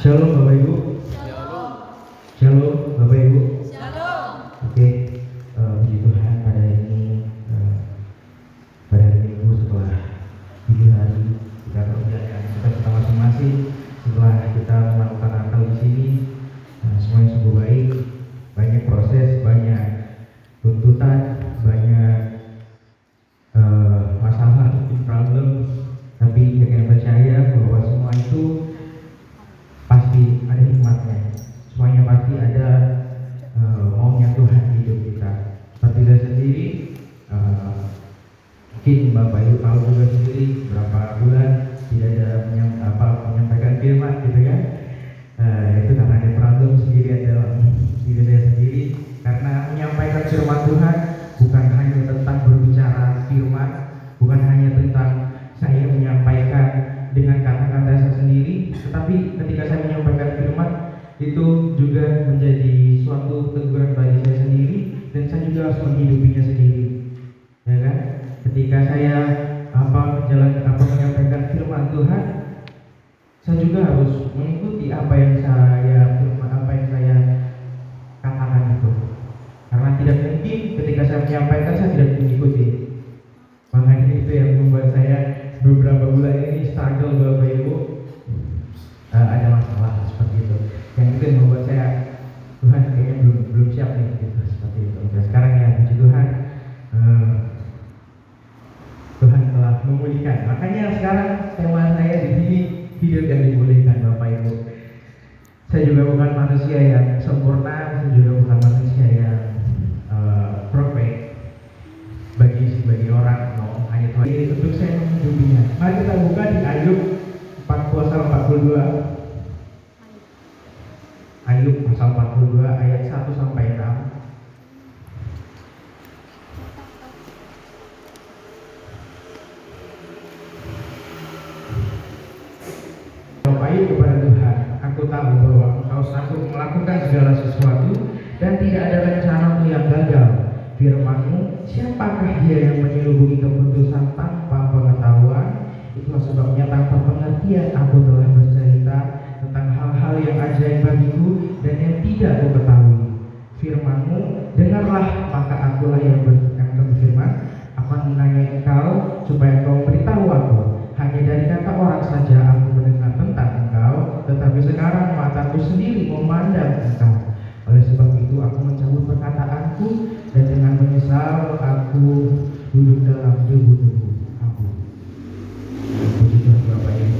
Shalom Bapak Ibu. Shalom. Shalom Bapak Ibu. Shalom. Oke, puji Tuhan pada hari ini, pada hari Minggu setelah 7 hari kita mengerjakan kita masing-masing, setelah kita melakukan Natal di sini, semuanya sungguh baik, banyak proses, banyak tuntutan, banyak masalah, problem, tapi jangan percaya bahwa semua itu pasti ada hikmatnya, semuanya pasti ada maunya Tuhan di hidup kita. Seperti saya sendiri, mungkin Bapak Ibu tahu juga sendiri berapa bulan tidak ada menyampaikan firman gitu ya. Itu karena ada problem sendiri dalam diri saya sendiri, karena menyampaikan firman Tuhan bukan hanya tentang berbicara firman, bukan hanya tentang saya menyampaikan dengan kata-kata saya sendiri, tetapi ketika saya menyampaikan firman itu juga menjadi suatu teguran bagi saya sendiri, dan saya juga harus menghidupinya sendiri, ya kan? Ketika saya menyampaikan firman Tuhan, saya juga harus mengikuti apa yang saya katakan itu, karena tidak mungkin ketika saya menyampaikan saya tidak mengikuti. Makanya itu yang membuat saya beberapa bulan ini struggle Bapak Ibu, ada masalah seperti itu, yang itu yang membuat saya, Tuhan kayaknya belum siap nih gitu, seperti itu. Dan sekarang ya puji Tuhan, Tuhan telah memulihkan. Makanya sekarang tema saya di sini hidup yang dimulihkan Bapak Ibu. Saya juga bukan manusia yang sempurna, saya juga bukan manusia yang perfect bagi orang, hanya Tuhan. Ini untuk saya menghidupinya. Mari kita buka di Ayub pasal 42. Ayub pasal 42 ayat 1 sampai 6. Ayub kepada Tuhan, aku tahu bahwa Engkau sanggup melakukan segala sesuatu dan tidak ada rencanamu yang gagal. Firman-Mu, siapakah dia yang menyelubungi keputusan tanpa pengetahuan? Itulah sebabnya tanpa pengertian aku telah bercerita tentang hal-hal yang ajaib bagiku dan yang tidak aku ketahui. Firman-Mu, dengarlah, maka akulah yang berfirman, akan menanyai Engkau supaya Engkau beritahu aku. Hanya dari kata orang saja aku mendengar tentang Engkau, tetapi sekarang mataku sendiri memandang Engkau. Oleh sebab itu aku mencabut perkataanku, dan dengan menyesal aku duduk dalam debu-debu aku. Puji Tuhan Bapak Ibu.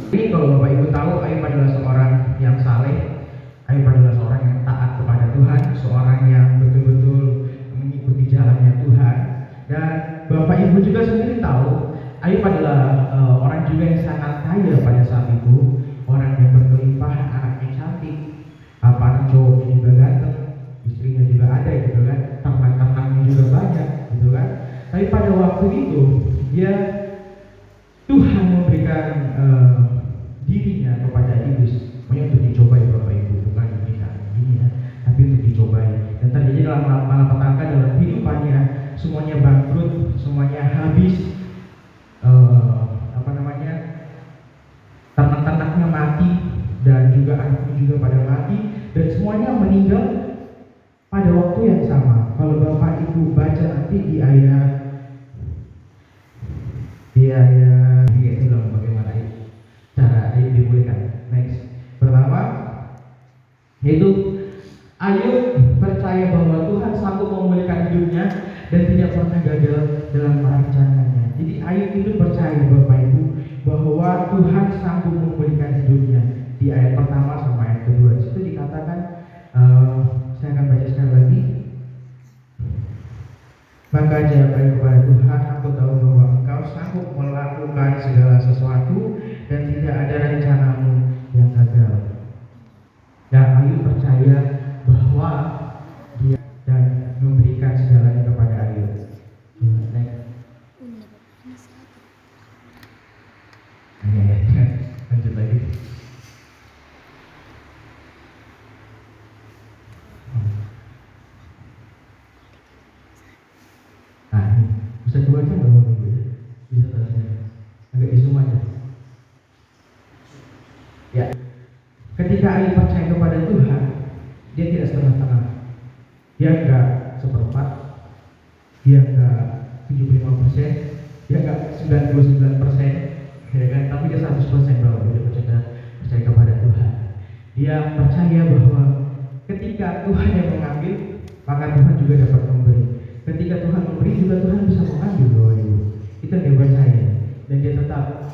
Ini kalau Bapak Ibu tahu, Ayub adalah seorang yang saleh, Ayub adalah seorang yang taat kepada Tuhan, seorang yang betul-betul mengikuti jalannya Tuhan. Dan Bapak Ibu juga sendiri tahu, Ayub adalah orang juga yang sangat kaya pada saat itu, orang yang berkelimpahan, anaknya cantik, anak cowoknya juga ganteng, istrinya juga ada gitu kan, ternak-ternaknya juga banyak gitu kan. Tapi pada waktu itu Tuhan memberikan dirinya kepada iblis, pokoknya untuk dicobai Bapak Ibu, bukan diberikan ini ya, tapi untuk dicobai. Dan terjadi dalam malapetaka dalam kehidupannya, semuanya bangkrut, semuanya habis. Ternak-ternaknya mati, dan juga anaknya juga pada mati, dan semuanya meninggal pada waktu yang sama. Kalau Bapak Ibu baca nanti di ayat itu bilang bagaimana cara Ayub dipulihkan. Next, pertama yaitu Ayub percaya bahwa Tuhan sanggup memulihkan hidupnya dan tidak pernah gagal dalam perancangannya. Jadi Ayub itu percaya Bapak Ibu bahwa Tuhan sanggup memulihkan hidupnya. Di ayat pertama sampai ayat kedua itu dikatakan, saya akan baca sekali lagi. Maka jawab Ayub kepada Tuhan, aku tahu bahwa Engkau sanggup melakukan segala sesuatu dan tidak ada rencanamu yang gagal. Dan Ayub percaya bahwa Dia dan memberikan segalanya kepada Ayub. Lanjut lagi. Nah, ini bisa dibaca nggak Bapak Ibu? Bisa tanya. Agak di zoom aja. Ketika Ayub percaya kepada Tuhan, dia tidak setengah-setengah. Dia enggak seperempat, dia enggak 75%, dia enggak 99%, ya kan? Tapi dia 100% bahwa dia percaya kepada Tuhan. Dia percaya bahwa ketika Tuhan yang mengambil, maka Tuhan juga dapat memberi. Ketika Tuhan memberi, juga Tuhan bisa mengambil, Bapak Ibu. Itu yang dia percaya, dan dia tetap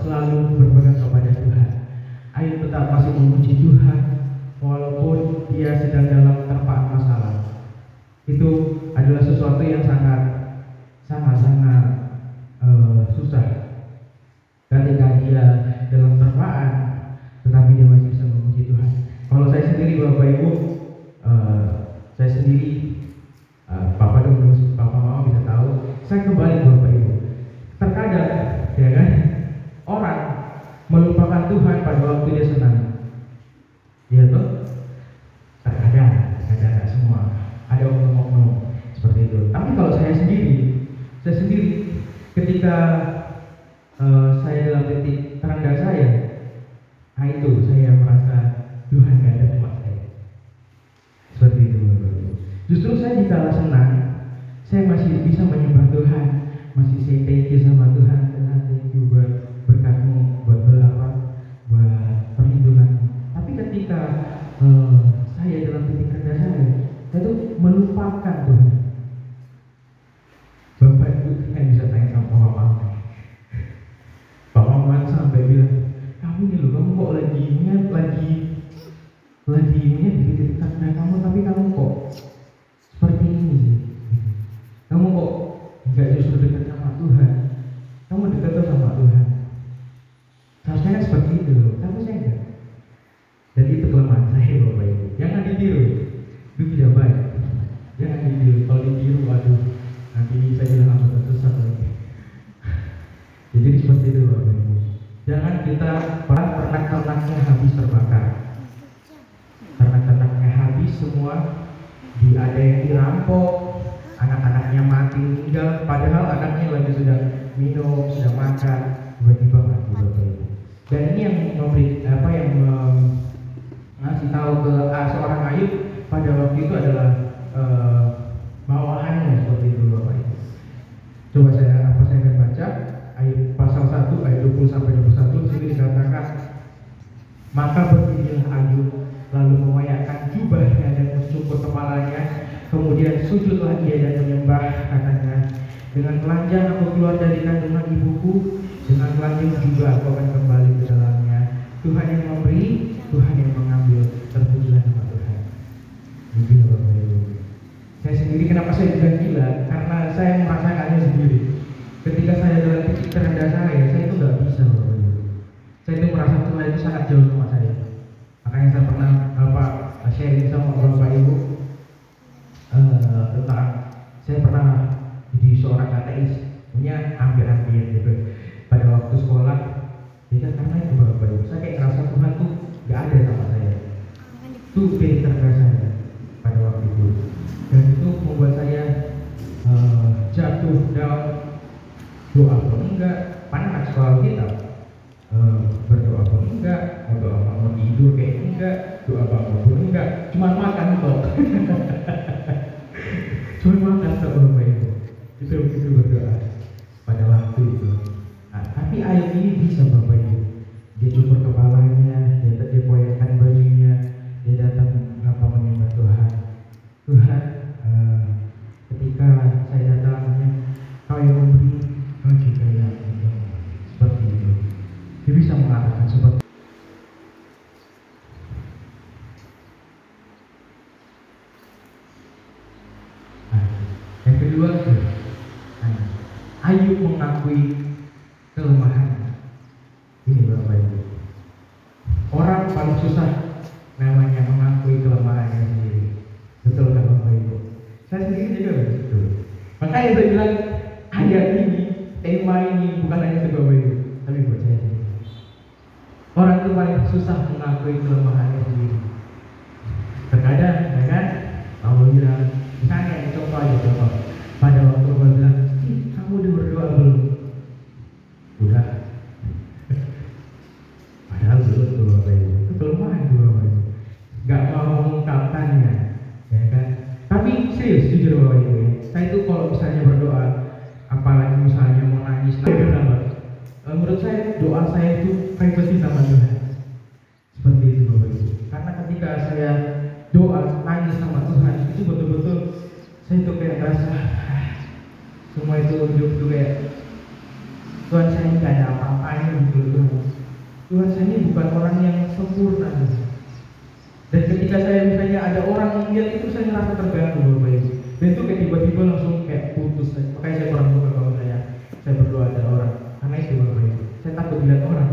selalu berpegang kepada Tuhan. Ayub tetap masih memuji Tuhan walaupun dia sedang dalam terpaan masalah. Itu adalah sesuatu yang sangat susah. Ketika dia dalam terpaan, tetapi dia masih bisa memuji Tuhan. Kalau saya sendiri, Bapak Ibu, saya sendiri, Bapak Mama bisa tahu, saya kembali Bapak Ibu. Terkadang, ya kan, orang melupakan Tuhan pada waktu dia senang. Iya tuh? Terkadang tidak semua. Ada oknum-oknum seperti itu. Tapi kalau saya sendiri ketika saya dalam titik terendah saya, nah itu saya merasa Tuhan gak ada tempat saya. Seperti itu. Justru saya dikala senang, saya masih bisa menyembah Tuhan, masih say thank you sama Tuhan. Tuhan, thank you buat berkat-Mu, buat perlindungan-Mu. Tapi ketika saya dalam titik rendah saya itu melupakan Tuhan. Bapak Ibu kan bisa tanya sama Pak Maman sampai bilang, kamu kok lagi ingat di titik terendah kamu, tapi kamu kok seperti ini sih? Kamu kok nggak justru dekat sama Tuhan? Kamu dekat tuh sama Tuhan. Seharusnya kan seperti itu, tapi saya enggak. Dan itu kelemahan saya, Bapak Ibu. Jangan ditiru, itu tidak baik. Jangan ditiru. Kalau ditiru, waduh, nanti saya bilang apa sesat lagi. Jadi seperti itu, Bapak Ibu. Jangan kita ternak-ternaknya habis terbakar. Ternak-ternaknya habis semua, ada yang dirampok, anak-anaknya mati meninggal, padahal anaknya lagi sudah minum, sudah makan, tiba-tiba mati, Bapak Ibu. Dan ini yang ngasih tahu ke seorang Ayub pada waktu itu adalah bawahannya seperti itu, Bapak Ibu. Coba saya akan baca Ayub pasal 1 ayat 20 sampai 21. Sini dikatakan, maka berdirilah Ayub lalu memayakkan jubahnya dan mencukur kepalanya, kemudian sujudlah ia dan menyembah, katanya, dengan telanjang aku keluar dari kandungan ibuku, dengan telanjang juga aku akan kembali ke dalamnya. Tuhan yang memberi, Tuhan yang mengambil, terpujilah nama Tuhan. Gila, Bapak Ibu. Saya sendiri, kenapa saya bilang gila? Karena saya merasakannya sendiri. Ketika saya dalam titik terendah saya itu nggak bisa, Bapak Ibu. Saya itu merasa Tuhan itu sangat jauh sama saya. Makanya saya pernah sharing sama Bapak Ibu tentang saya pernah jadi seorang ateis, punya hampir-hampir gitu pada waktu sekolah. Jadi karena itu, Bapak Ibu, saya kayak ngerasa Tuhan tuh gak ada sama saya. Itu titik terendah saya pada waktu itu, dan itu membuat saya jatuh down. Doa pun enggak, panas soal kita, berdoa pun enggak, mau doa mau tidur kayak enggak, doa bangun pun enggak, cuma makan kok. Cuma makan kok, Bapak Ibu. Itu begitu berdoa pada waktu itu. Nah, tapi Ayub ini bisa, Bapak Ibu. Dia cukur kepalanya, dia koyakkan bajunya, dia datang menyembah Tuhan. Tuhan, ketika saya datangnya, Kau yang memberi, Kau juga yang memberi. Seperti itu. Dia bisa mengatakan seperti. Nah, yang kedua, Ayub mengakui kelemahan. Ini, Bapak Ibu. Orang paling susah namanya mengakui kelemahannya sendiri. Betul kan, Bapak Ibu? Saya sendiri juga begitu. Makanya saya bilang ayat ini, tema ini bukan hanya untuk Bapak Ibu, tapi buat saya sendiri. Orang itu paling susah mengakui kelemahannya sendiri. Terkadang, ya kan? Allah bilang, misalnya contoh aja. Pada waktu Allah bilang, kamu udah berdoa belum? Udah. Padahal belum tuh, Bapak Ibu. Itu kelemahan tuh, menurut saya doa saya itu privacy sama Tuhan. Seperti itu Bapak Ibu. Karena ketika saya doa nangis sama Tuhan, itu betul-betul saya itu kayak rasa semua itu hidup itu kayak Tuhan saya ini gak ada apa-apanya gitu Tuhan. Tuhan saya ini bukan orang yang sempurna. Dan ketika saya misalnya ada orang yang lihat itu, saya merasa terganggu Bapak Ibu. Dan itu kayak tiba-tiba langsung kayak putus. Makanya saya kurang suka kalau saya berdoa ada orang. Karena itu Bapak Ibu, saya takut dilihat orang.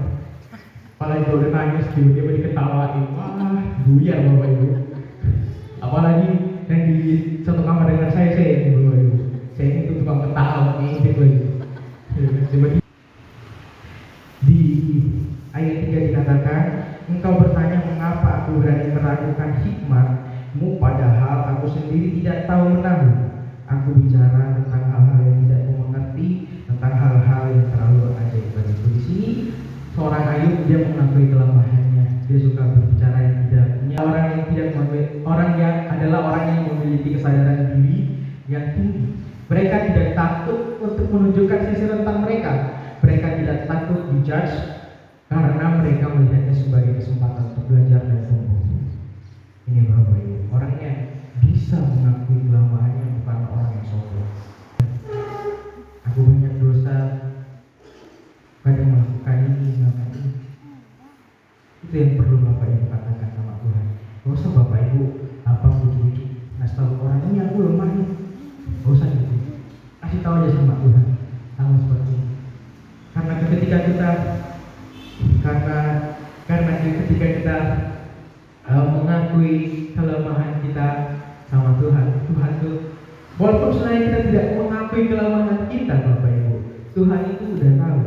Apalagi kalau udah nangis tiba-tiba diketawain, wah buyar Bapak Ibu. Apalagi yang di satu kamar dengan saya ini Bapak Ibu. Saya itu tukang ketawa gitu Bapak Ibu. Tiba-tiba di ayat 3 dikatakan, engkau bertanya mengapa aku berani meragukan hikmatmu, padahal aku sendiri tidak tahu menahu. Aku bicara tentang hal-hal yang tidak aku mengerti, tentang hal-hal yang terlalu ajaib bagiku. Di sini seorang Ayub, dia mengakui kelemahannya. Dia suka berbicara yang tidak punya. Orang yang adalah orang yang memiliki kesadaran diri yang tinggi. Mereka tidak takut untuk menunjukkan sisi rentan mereka. Mereka tidak takut dijudge karena mereka melihatnya sebagai kesempatan untuk belajar dan tumbuh. Ini Bapak Ibu, orang yang bisa mengakui kelemahannya, bukan orang yang sombong. Aku banyak dosa, kadang melakukan ini, melakukan ini. Itu yang perlu Bapak Ibu katakan sama Tuhan. Gak usah Bapak Ibu apa puji-puji ngasih tahu orang ini aku lemah nih. Gak usah gitu. Kasih tahu aja sama Tuhan. Sama seperti ini. Karena ketika kita mengakui kelemahan kita sama Tuhan, Tuhan itu walaupun sebenarnya kita tidak mengakui kelemahan kita Bapak Ibu, Tuhan itu udah tahu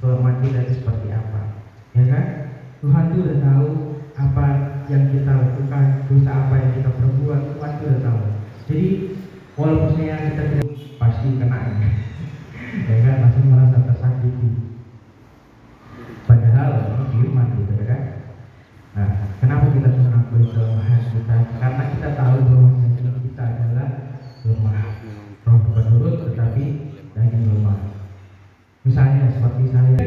kelemahan kita itu seperti apa, ya kan? Tuhan itu udah tahu apa yang kita lakukan, dosa apa yang kita perbuat, Tuhan itu udah tahu. Jadi walaupun sebenarnya kita tidak pasti kena, ya kan, langsung merasa tersakiti. Padahal ini firman gitu kan. Nah, kenapa kita mengakui kelemahan kita? Karena kita tahu bahwa kita adalah lemah. Roh bukan nurut, tetapi daging lemah. Misalnya seperti saya,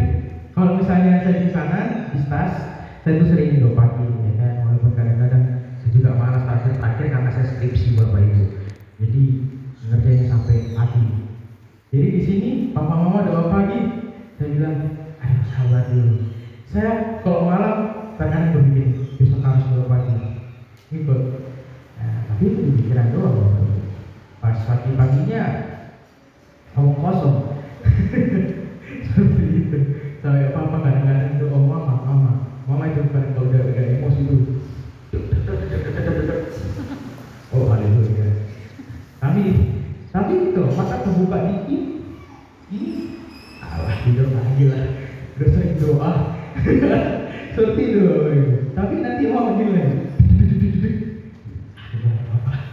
kalau misalnya saya di sana di stas, saya itu sering doa pagi, ya kan. Walaupun kadang-kadang saya juga malas terakhir karena saya skripsi Bapak Ibu. Jadi ngerjain sampai pagi. Jadi di sini papa mama doa pagi, saya bilang, ayo sabar dulu. Saya kalau malam kadang berpikir besok harus doa pagi, ikut. Nah, tapi itu di pikiran doang. Pas pagi-paginya omong kosong. Seperti itu. Sampai papa kadang-kadang doa mama itu kan kalau udah emosi itu. Oh haleluya. Tapi itu mata terbuka dikit. Ini Allah tidur lagi lah. Udah sering doa. Seperti itu. Tapi nanti mama bilang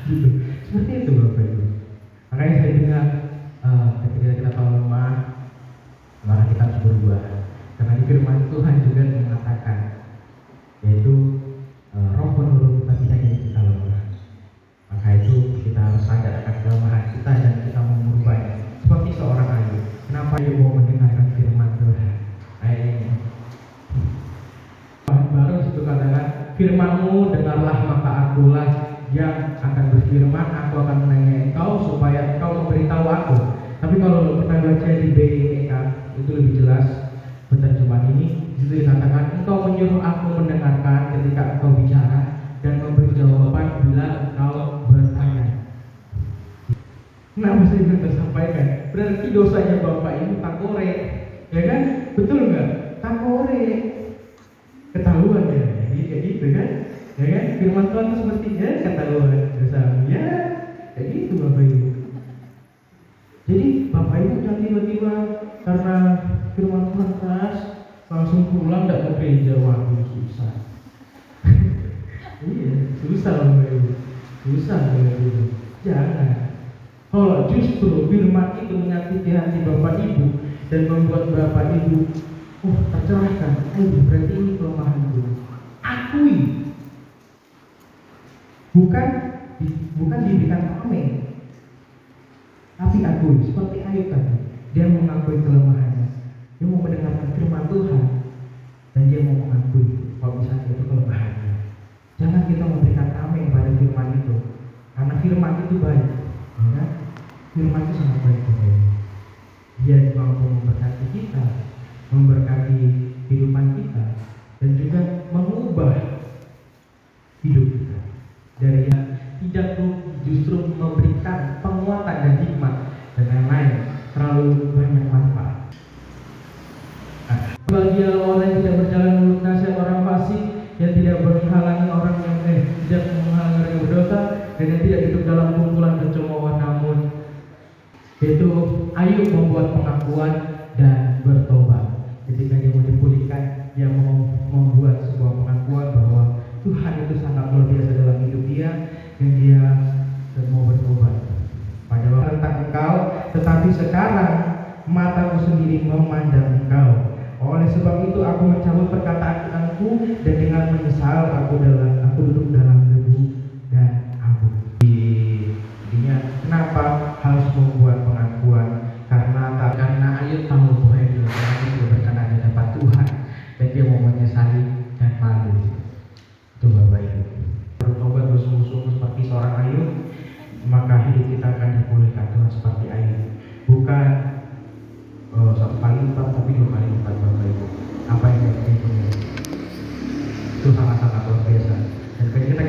gitu. Seperti itu Bapak Ibu. Makanya saya dengar ketika kita tahu lemah, maka kita harus berubah. Karena di firman Tuhan juga mengatakan, yaitu roh penurut tapi hanya kita lemah. Maka itu kita harus sadar akan kelemahan kita dan kita mau merubahnya. Seperti seorang Ayub. Kenapa Ayub mau mendengarkan firman Tuhan? Ayat ini. Baru situ katakan, firman-Mu dengarlah maka akulah yang akan berfirman, aku akan menanya engkau supaya engkau memberitahu aku. Tapi kalau kita baca di BEK itu lebih jelas penerjemahan ini, itu dikatakan engkau menyuruh aku mendengarkan ketika engkau bicara dan memberi jawaban bila engkau bertanya. Kenapa saya bisa tersampaikan? Berarti dosanya Bapak Ibu takore, ya kan? Betul nggak? Takore, ketahuan ya, kayak gitu kan? Ya kan? Firman Tuhan itu seperti ya ketahuan dosa, ya, kayak gitu Bapak Ibu. Jadi Bapak Ibu jangan tiba-tiba karena firman Tuhan keras langsung pulang tidak mau gereja, waduh susah. Iya, susah Bapak Ibu, susah Bapak Ibu. Jangan. Kalau justru firman itu menyakiti hati Bapak Ibu dan membuat Bapak Ibu tercerahkan, berarti ini kelemahan dulu. Akui, bukan diberikan pamer, tapi akui. Seperti Ayub tadi, dia mengakui kelemahannya. dia mau mendengarkan firman Tuhan, dan dia mau mengakui kalau misalnya itu kelemahannya. Jangan kita memberikan tameng pada firman itu, karena firman itu baik, ya. Firman itu sangat baik Bapak Ibu. Dia mampu memberkati kita, memberkati kehidupan kita, dan juga mengubah hidup kita dari yang tidak justru memberikan penguatan dan hikmat dan lain-lain, terlalu banyak manfaat. Bagi orang yang tidak berjalan menurut nasihat orang fasik, yang tidak menghalangi orang yang tidak menghalangi orang yang berdosa, dan yang tidak duduk dalam kumpulan pencemooh, namun itu Ayub membuat pengakuan dan bertobat. Ketika dia mau dipulihkan, dia mau membuat sebuah pengakuan bahwa Tuhan itu sangat luar biasa dalam hidup dia, dan dia mau bertobat. Pada waktu tentang engkau, tetapi sekarang mataku sendiri memandang engkau. Oleh sebab itu aku mencabut perkataanku, dan dengan menyesal aku duduk dalam debu dan abu. Intinya kenapa harus membuat pengakuan? Karena Ayub tahu bahwa dia tidak berkenan di hadapan Tuhan, dan dia mau menyesali dan malu. Itu Bapak Ibu. Bertobat bersungguh-sungguh seperti seorang Ayub, maka hidup kita akan dipulihkan Tuhan seperti Ayub. Bukan satu kali lipat, tapi dua kali lipat Bapak Ibu. Apa yang kita punya itu sangat-sangat luar biasa. Dan ketika